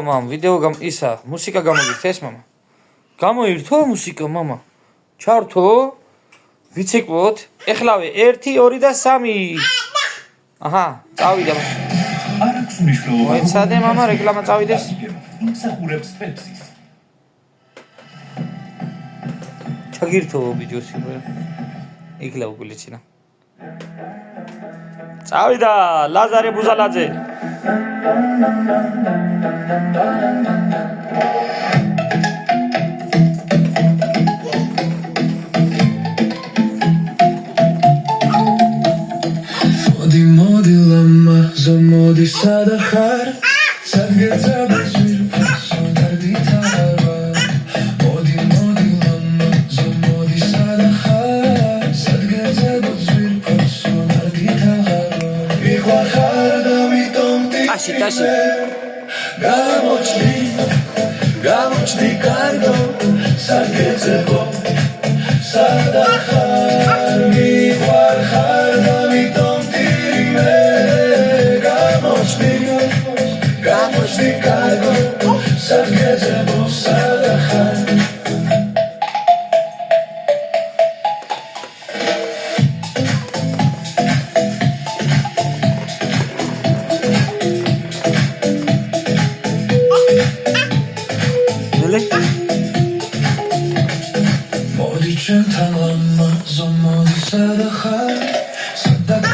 მამ ვიდეო ისა მუსიკა გამოგირთ ეს მამა გამოირთო მუსიკა მამა ჩართო ვიცეკვოთ ეხლავე 1 2 და 3 აჰა წავიდა არ აქვს მნიშვნელობა მოეცადე მამა რეკლამა წავიდეს იმსახურებს პეპსის ჩაგირთო ბიჯოსი იგლა უგულიჩინა წავიდა ლაზარე ბუზალაძე მოდი ლამა ზომოდი სადახარ საგეცაბა სონარდი თავა მოდი ლამა ზომოდი სადახარ საგეცაბა სონარდი თავა მიყვარხარ და მიტომდი ტაში გამოჩდი კარგო საგეცაბა სადახარ მიყვარხარ და მიტომდი გამოჩდი კარგო საგეცაბა სადახარ მოდი ჩემთან ლამა ზომოდი სადახარ სადაც